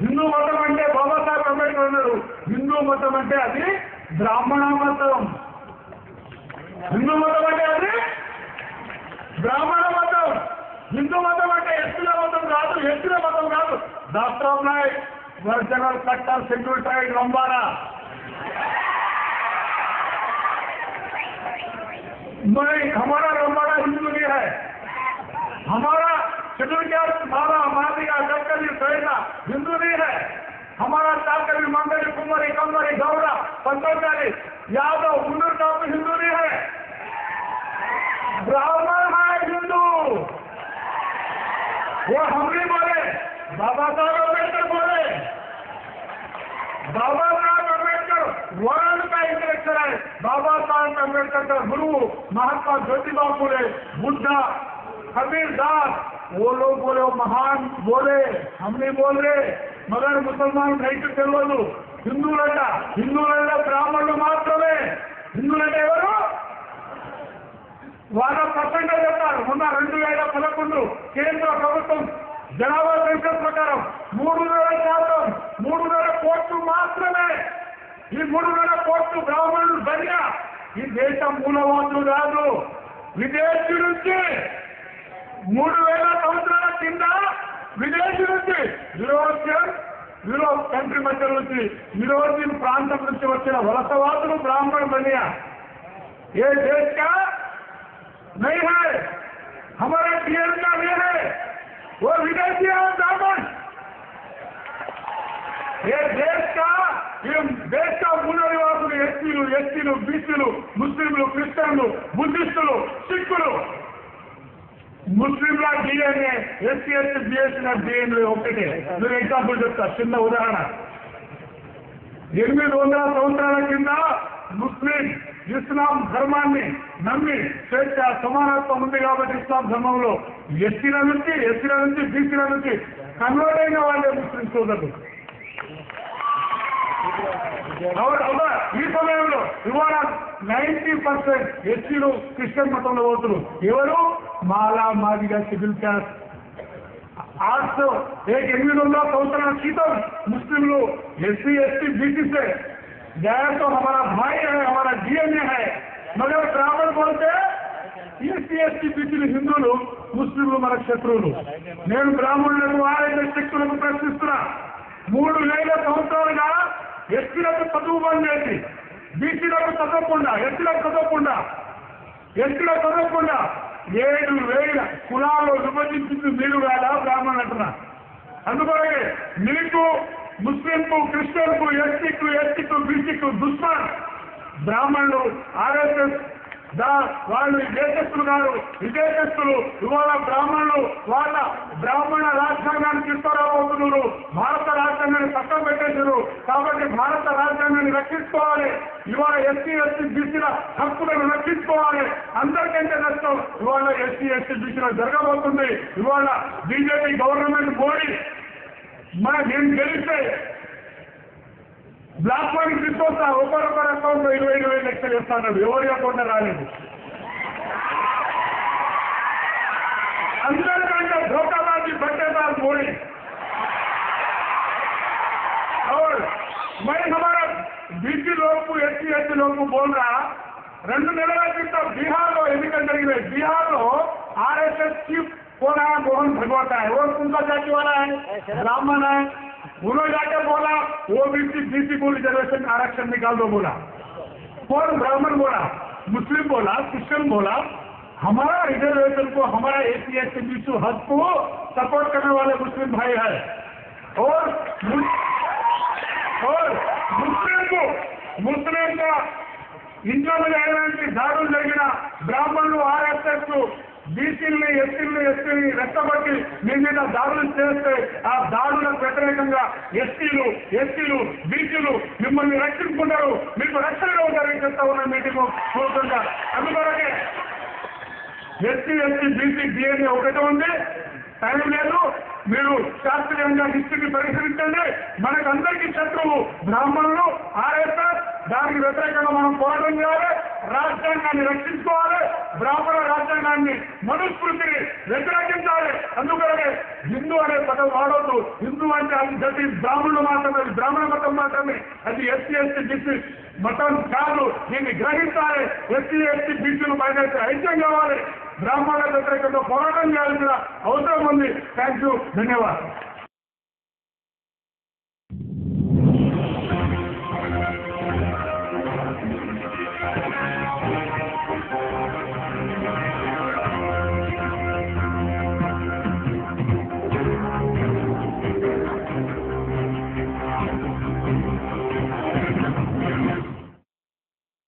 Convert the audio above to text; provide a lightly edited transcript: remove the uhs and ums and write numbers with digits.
హిందూ మతం అంటే బాబాసాహెబ్ అంబేద్కర్ అన్నాడు, హిందూ మతం అంటే అది బ్రాహ్మణ మతం. హిందూ మతం అంటే అది బ్రాహ్మణ మతం. హిందూ మతం అంటే ఎస్సీల మతం కాదు, ఎస్సీల మతం కాదు. दासराव नायक जनरल कट्टर सेक्रेटरी रंबारा नहीं, हमारा रंबारा हिंदू नहीं है, हमारा शेड्यूल कास्ट मारा मादिगा गडकरी सहिता हिंदू नहीं है. हमारा चाकरी मंगली कुमारी कमरी गौड़ा पंचोचारी यादव मुंडूर का हिंदू नहीं है, ब्राह्मण है हिंदू. वो हम नहीं बोले, बाबा साहब अम्बेडकर बोले. बाबा साहब अम्बेडकर वर्ल्ड का इंटेलेक्चुअल है. बाबा साहब अम्बेडकर का गुरु महात्मा ज्योतिबा फुले, बुद्धा, कबीर दास, वो लोग बोले, वो महान बोले, हम नहीं बोल रहे. मगर मुसलमान రైతు తెలియదు. హిందువులంటే బ్రాహ్మణులు మాత్రమే. హిందువులంటే ఎవరు? వాళ్ళ పర్సెంటేజ్ చెప్తారు. మొన్న 2011 కేంద్ర ప్రభుత్వం జనాభా సెన్సస్ ప్రకారం 3,000 కోట్లు మాత్రమే. ఈ 3,000 కోట్లు బ్రాహ్మణులు బలిగా. ఈ దేశం మూలవాదులు కాదు, విదేశీ నుంచి 3,000 సంవత్సరాల కింద విదేశీ నుంచి యూరోప్ కంట్రీ మధ్య నుంచి యూరోపియన్ ప్రాంతం నుంచి వచ్చిన వలసవాదులు బ్రాహ్మణ బలియా. ఏ దేశ का नहीं है, हमारे पीएम का नहीं है, वो विदेशी है ब्राह्मण. ये देश का मूल निवास ఎస్సీలు బీసీలు ముస్లింలు క్రిస్టియన్లు బుద్ధిస్టులు సిక్కులు. ముస్లింల DNA SC ST BSc DNA ఒకటే. మీరు ఎగ్జాంపుల్ చెప్తా, చిన్న ఉదాహరణ. 800 సంవత్సరాల కింద ముస్లిం ఇస్లాం ధర్మాన్ని నమ్మి స్వేచ్ఛ సమానత్వం ఉంది కాబట్టి ఇస్లాం ధర్మంలో ఎస్సీల నుంచి బీసీల నుంచి కన్వర్ట్ అయిన వాళ్ళే ముస్లిం సోదరులు. ఈ సమయంలో ఇవాళ 90% ఎస్సీలు క్రిస్టియన్ మతంలో పోతున్నారు. ఎవరు? మాలా మాదిగా షెడ్యూల్ కాస్ట్. 800 సంవత్సరాల క్రితం ముస్లింలు ఎస్సీ ఎస్టీ बीसी से गया तो हमारा भाई है, हमारा डीएनए है. मगर ब्राह्मण बोलते ఎస్సీ ఎస్టీ బీసీలు హిందువులు, ముస్లింలు మన శత్రువులు. నేను బ్రాహ్మణులకు ఆరోగ్య శక్తులకు ప్రశ్నిస్తున్నా. 3,000 సంవత్సరాలుగా ఎస్సీలకు చదువు బంద్ చేసి బీసీలకు చదవకుండా, ఎస్సీలకు చదవకుండా 7,000 కులాల్లో విభజించింది మీరు కాదా బ్రాహ్మణులు అంటున్నా. అందుకని మీకు ముస్లింకు, క్రిస్టియన్కు, ఎస్టీకు, బీసీకు దుష్మన్ బ్రాహ్మణులు. ఆర్ఎస్ఎస్ వాళ్ళు దేశస్తులు కాదు, విదేశస్తులు. ఇవాళ బ్రాహ్మణులు వాళ్ళ బ్రాహ్మణ రాజ్యాంగాన్ని తీసుకురాబోతున్నారు. భారత రాజ్యాంగాన్ని పక్కన పెట్టేశారు. కాబట్టి భారత రాజ్యాంగాన్ని రక్షించుకోవాలి. ఇవాళ ఎస్సీ బీసీల హక్కులను రక్షించుకోవాలి. అందరికంటే నష్టం ఇవాళ ఎస్సీ బీసీలో జరగబోతుంది. ఇవాళ బీజేపీ గవర్నమెంట్ మోడీ నేను గెలిస్తే బ్లాక్ మనీ తీసుకొస్తా, ఒకరొకరు అకౌంట్ 20,000 లక్షలు ఇస్తాడు. ఎవరి అకౌంట్ రాలేదు. అందరికంటే धोखाबाजी बट्टेबाज मोदी. और मैं हमारा बीसी लोग को एससी लोग को बोल रहा, 2 నెలల క్రితం बिहार एन बिहार आरएसएस चीफ कौन है? मोहन भगवत है. वो उनका जाति वाला है, ब्राह्मण है. उन्होंने जाकर बोला ओबीसी बीसी को रिजर्वेशन आरक्षण निकाल दो बोला. कौन? ब्राह्मण बोला, मुस्लिम बोला, क्रिश्चियन बोला. हमारा रिजर्वेशन को, हमारा एससी एसटी बीसी हक को सपोर्ट करने वाले मुस्लिम भाई है. और मुस्लिम का इंडिया में जाने दारू జరిగిన బ్రాహ్మణులు ఆర్ఎస్ఎస్ బీసీలని ఎస్టీని రెచ్చగొట్టి మీ మీద దాడులు చేస్తే ఆ దాడులకు వ్యతిరేకంగా ఎస్టీలు బీసీలు మిమ్మల్ని రక్షించుకుంటారు. మీకు రక్షణగా ఉంటారని చెప్తా ఉన్న మీటింగ్ పూర్తిగా. అందుకొరకే ఎస్సీ బీసీ డిఎన్ఏ ఒకటే ఉంది. టైం లేదు. మీరు శాస్త్రీయంగా హిస్టరీని పరిశీలించండి. మనకందరికీ శత్రువు బ్రాహ్మణులు, ఆర్ఎస్ఎస్. దానికి వ్యతిరేకంగా మనం పోరాటం చేయాలి. రాజ్యాంగాన్ని రక్షించుకోవాలి. బ్రాహ్మణ రాజ్యాంగాన్ని, మనుస్మృతిని వ్యతిరేకించాలి. అందుకనే హిందూ అనే పదం వాడవద్దు. హిందూ అంటే అది దట్ ఈస్ బ్రాహ్మణులు మాత్రమే, అది బ్రాహ్మణ మతం మాత్రమే, అది ఎస్సీ ఎస్టీ బీసీ మతం కాదు. దీన్ని గ్రహించాలి. ఎస్సీ ఎస్టీ బీసీలు మైనారిటీ ఐక్యం కావాలి. బ్రాహ్మణుల వ్యతిరేకంగా పోరాటం చేయాల్సిన అవసరం ఉంది. థ్యాంక్ యూ, ధన్యవాదాలు.